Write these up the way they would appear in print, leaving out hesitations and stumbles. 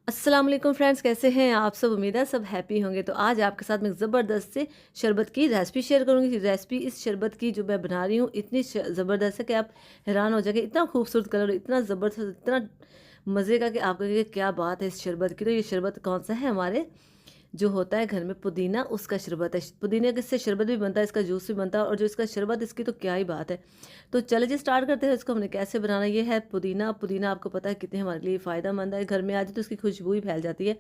अस्सलाम वालेकुम फ्रेंड्स, कैसे हैं आप सब? उम्मीद है सब हैप्पी होंगे। तो आज आपके साथ मैं ज़बरदस्त से शरबत की रेसिपी शेयर करूंगी। रेसिपी इस शरबत की जो मैं बना रही हूँ इतनी ज़बरदस्त है कि आप हैरान हो जाएंगे। इतना खूबसूरत कलर, इतना ज़बरदस्त, इतना मज़े का कि आप कहेंगे क्या बात है इस शरबत की। तो ये शरबत कौन सा है? हमारे जो होता है घर में पुदीना, उसका शरबत है। पुदीने के से शरबत भी बनता है, इसका जूस भी बनता है, और जो इसका शरबत, इसकी तो क्या ही बात है। तो चले जी स्टार्ट करते हैं। इसको हमने कैसे बनाना। ये है पुदीना। पुदीना आपको पता है कितने हमारे लिए फ़ायदेमंद है। घर में आ जाए तो इसकी खुशबू ही फैल जाती है,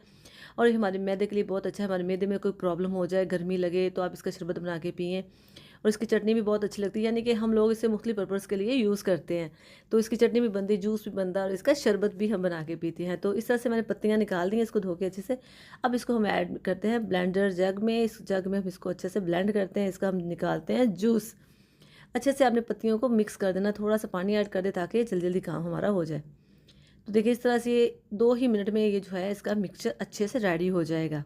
और ये हमारे मैदे के लिए बहुत अच्छा है। हमारे मैदे में कोई प्रॉब्लम हो जाए, गर्मी लगे, तो आप इसका शरबत बना के पिएँ। और इसकी चटनी भी बहुत अच्छी लगती है, यानी कि हम लोग इसे मुख्तलिफ पर्पज़ के लिए यूज़ करते हैं। तो इसकी चटनी भी बनती है, जूस भी बनता है, और इसका शरबत भी हम बना के पीते हैं। तो इस तरह से मैंने पत्तियाँ निकाल दी हैं, इसको धो के अच्छे से। अब इसको हम ऐड करते हैं ब्लेंडर जग में। इस जग में हम इसको अच्छे से ब्लेंड करते हैं। इसका हम निकालते हैं जूस। अच्छे से आपने पत्तियों को मिक्स कर देना, थोड़ा सा पानी ऐड कर दे ताकि जल्दी जल्दी काम हमारा हो जाए। तो देखिए इस तरह से ये 2 ही मिनट में ये जो है इसका मिक्सचर अच्छे से रेडी हो जाएगा।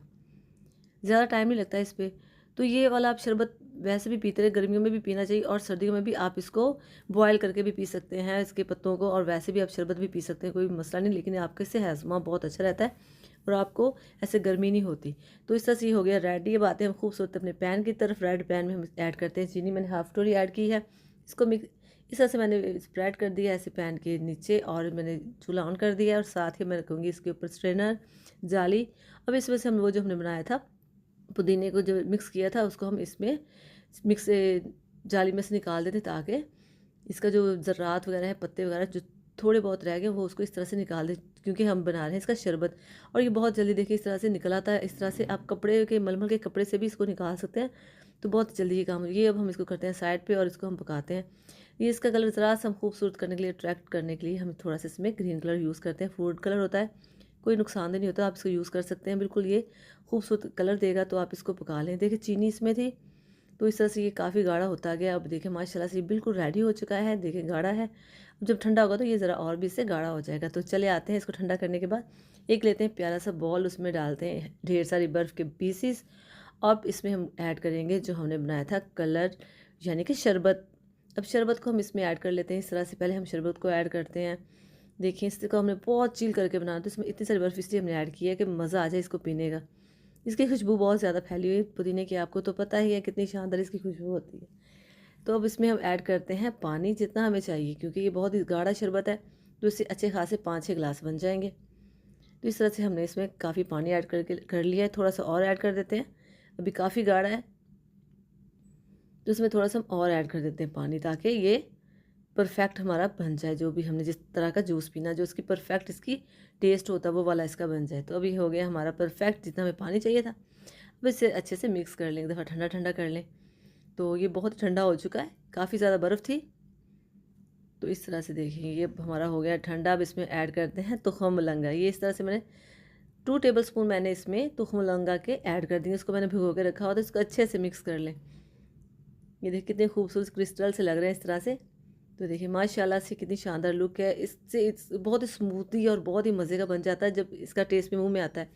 ज़्यादा टाइम नहीं लगता इस पे। तो ये वाला आप शरबत वैसे भी पीते रहे, गर्मियों में भी पीना चाहिए, और सर्दियों में भी आप इसको बॉयल करके भी पी सकते हैं इसके पत्तों को, और वैसे भी आप शरबत भी पी सकते हैं, कोई मसला नहीं। लेकिन आपके से हाज़मा बहुत अच्छा रहता है, और आपको ऐसे गर्मी नहीं होती। तो इस तरह से ये हो गया रेडी। अब आते हैं हम खूबसूरत अपने पैन की तरफ। रेड पैन में हम ऐड करते हैं चीनी। मैंने हाफ़ कटोरी ऐड की है। इसको मिक्स इस तरह से मैंने स्प्रेड कर दिया ऐसे पैन के नीचे, और मैंने चूल्हा ऑन कर दिया, और साथ ही मैं रखूँगी इसके ऊपर स्ट्रेनर, जाली। अब इसमें से हम वो जो हमने बनाया था पुदीने को, जो मिक्स किया था, उसको हम इसमें मिक्स जाली में से निकाल देते, ताकि इसका जो ज़र्रात वगैरह है, पत्ते वगैरह जो थोड़े बहुत रह गए, वो उसको इस तरह से निकाल दें, क्योंकि हम बना रहे हैं इसका शरबत। और ये बहुत जल्दी देखिए इस तरह से निकल आता है। इस तरह से आप कपड़े के, मलमल के कपड़े से भी इसको निकाल सकते हैं। तो बहुत जल्दी ये काम ये अब हम इसको करते हैं साइड पे, और इसको हम पकाते हैं। ये इसका कलर ज़रा सा हम खूबसूरत करने के लिए, अट्रैक्ट करने के लिए, हम थोड़ा सा इसमें ग्रीन कलर यूज़ करते हैं। फूड कलर होता है, कोई नुकसानदेह नहीं होता, आप इसको यूज़ कर सकते हैं। बिल्कुल ये खूबसूरत कलर देगा, तो आप इसको पका लें। देखिए चीनी इसमें थी, तो इस तरह से ये काफ़ी गाढ़ा होता गया। अब देखिए माशाल्लाह से ये बिल्कुल रेडी हो चुका है। देखिए गाढ़ा है। अब जब ठंडा होगा तो ये ज़रा और भी इससे गाढ़ा हो जाएगा। तो चले आते हैं इसको ठंडा करने के बाद एक लेते हैं प्यारा सा बॉल, उसमें डालते हैं ढेर सारी बर्फ़ के पीसीस। अब इसमें हम ऐड करेंगे जो हमने बनाया था कलर, यानी कि शरबत। अब शरबत को हम इसमें ऐड कर लेते हैं। इस तरह से पहले हम शरबत को ऐड करते हैं। देखिए इसको हमने बहुत चिल करके बनाया, तो इसमें इतनी सारी बर्फ़ इसलिए हमने ऐड की है कि मज़ा आ जाए इसको पीने का। इसकी खुशबू बहुत ज़्यादा फैली हुई है पुदीने की, आपको तो पता ही है कितनी शानदार इसकी खुशबू होती है। तो अब इसमें हम ऐड करते हैं पानी, जितना हमें चाहिए, क्योंकि ये बहुत ही गाढ़ा शरबत है। तो इससे अच्छे खासे 5-6 गिलास बन जाएंगे। तो इस तरह से हमने इसमें काफ़ी पानी ऐड करके कर लिया है। थोड़ा सा और ऐड कर देते हैं, अभी काफ़ी गाढ़ा है, तो इसमें थोड़ा सा हम और ऐड कर देते हैं पानी, ताकि ये परफेक्ट हमारा बन जाए। जो भी हमने जिस तरह का जूस पीना, जो इसकी परफेक्ट इसकी टेस्ट होता है, वो वाला इसका बन जाए। तो अभी हो गया हमारा परफेक्ट, जितना हमें पानी चाहिए था। अब इसे अच्छे से मिक्स कर लें, एक दफ़ा ठंडा ठंडा कर लें। तो ये बहुत ठंडा हो चुका है, काफ़ी ज़्यादा बर्फ़ थी। तो इस तरह से देखिए ये अब हमारा हो गया ठंडा। अब इसमें ऐड करते हैं तुख़्म मलंगा। ये इस तरह से मैंने 2 टेबलस्पून मैंने इसमें तुख़्म मलंगा के ऐड कर दिए। इसको मैंने भिगो के रखा हुआ था, इसको अच्छे से मिक्स कर लें। ये देखिए कितने खूबसूरत क्रिस्टल से लग रहे हैं इस तरह से। तो देखिए माशाल्लाह से कितनी शानदार लुक है। इससे बहुत ही स्मूथी और बहुत ही मज़े का बन जाता है जब इसका टेस्ट भी मुंह में आता है।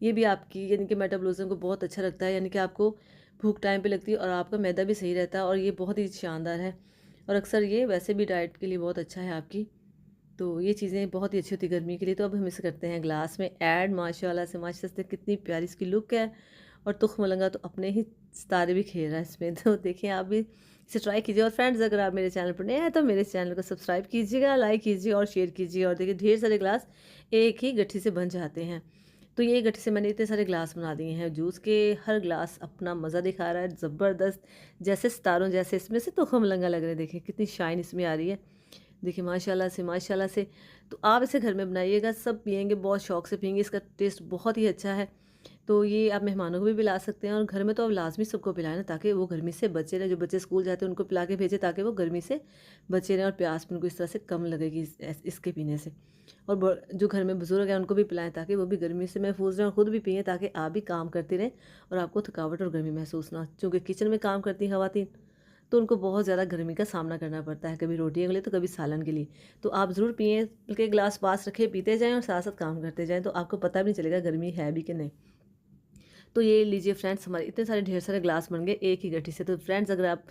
ये भी आपकी यानी कि मेटाबॉलिज्म को बहुत अच्छा रखता है, यानी कि आपको भूख टाइम पे लगती है, और आपका मैदा भी सही रहता है, और ये बहुत ही शानदार है। और अक्सर ये वैसे भी डाइट के लिए बहुत अच्छा है आपकी। तो ये चीज़ें बहुत ही अच्छी होती है गर्मी के लिए। तो अब हम इसे करते हैं ग्लास में ऐड। माशाल्लाह से कितनी प्यारी इसकी लुक है, और तुख़्म मलंगा तो अपने ही सितारे भी खेल रहा है इसमें। तो देखिए आप भी इसे ट्राई कीजिए। और फ्रेंड्स अगर आप मेरे चैनल पर नए हैं तो मेरे चैनल को सब्सक्राइब कीजिएगा, लाइक कीजिए और शेयर कीजिए। और देखिए ढेर सारे ग्लास एक ही गठरी से बन जाते हैं। तो ये गठरी से मैंने इतने सारे ग्लास बना दिए हैं जूस के। हर ग्लास अपना मज़ा दिखा रहा है, ज़बरदस्त, जैसे सितारों जैसे इसमें से तुख़्म मलंगा लग रहे हैं। देखिए कितनी शाइन इसमें आ रही है। देखिए माशाल्लाह से, माशाल्लाह से। तो आप इसे घर में बनाइएगा, सब पिएंगे, बहुत शौक से पिएंगे। इसका टेस्ट बहुत ही अच्छा है। तो ये आप मेहमानों को भी पिला सकते हैं, और घर में तो आप लाज़मी सबको पिलाएं ना, ताकि वो गर्मी से बचे रहें। जो बच्चे स्कूल जाते हैं उनको पिला के भेजें, ताकि वो गर्मी से बचे रहें, और प्यास भी उनको इस तरह से कम लगेगी इसके पीने से। और जो घर में बुज़ुर्ग हैं उनको भी पिलाएं, ताकि वो भी गर्मी से महफूज रहें, और ख़ुद भी पिएँ, ताकि आप भी काम करते रहें और आपको थकावट और गर्मी महसूस ना हो। चूँकि किचन में काम करती ख़वातीन, तो उनको बहुत ज़्यादा गर्मी का सामना करना पड़ता है, कभी रोटियों के लिए तो कभी सालन के लिए। तो आप ज़रूर पिएँ, बल्कि गिलास पास रखें, पीते जाएँ और साथ साथ काम करते जाएँ, तो आपको पता भी नहीं चलेगा गर्मी है भी कि नहीं। तो ये लीजिए फ्रेंड्स, हमारे इतने सारे ढेर सारे ग्लास बन गए एक ही गठरी से। तो फ्रेंड्स अगर आप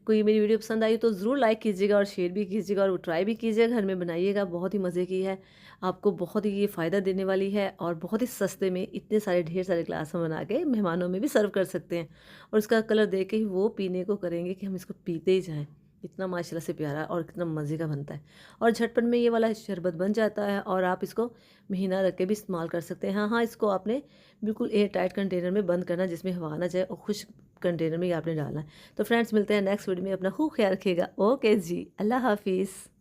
कोई मेरी वीडियो पसंद आई तो ज़रूर लाइक कीजिएगा और शेयर भी कीजिएगा और ट्राई भी कीजिएगा, घर में बनाइएगा, बहुत ही मज़े की है। आपको बहुत ही ये फ़ायदा देने वाली है और बहुत ही सस्ते में इतने सारे ढेर सारे ग्लास हम बना के मेहमानों में भी सर्व कर सकते हैं। और इसका कलर देख के ही वो पीने को करेंगे कि हम इसको पीते ही जाएँ। इतना माशाल्लाह से प्यारा और कितना मज़े का बनता है। और झटपट में ये वाला शरबत बन जाता है और आप इसको महीना रख के भी इस्तेमाल कर सकते हैं। हाँ, हाँ, इसको आपने बिल्कुल एयर टाइट कंटेनर में बंद करना, जिसमें हवा ना जाए, और खुश्क कंटेनर में ही आपने डालना है। तो फ्रेंड्स, मिलते हैं नेक्स्ट वीडियो में। अपना खूब ख्याल रखिएगा। ओके जी, अल्लाह हाफ़िज़।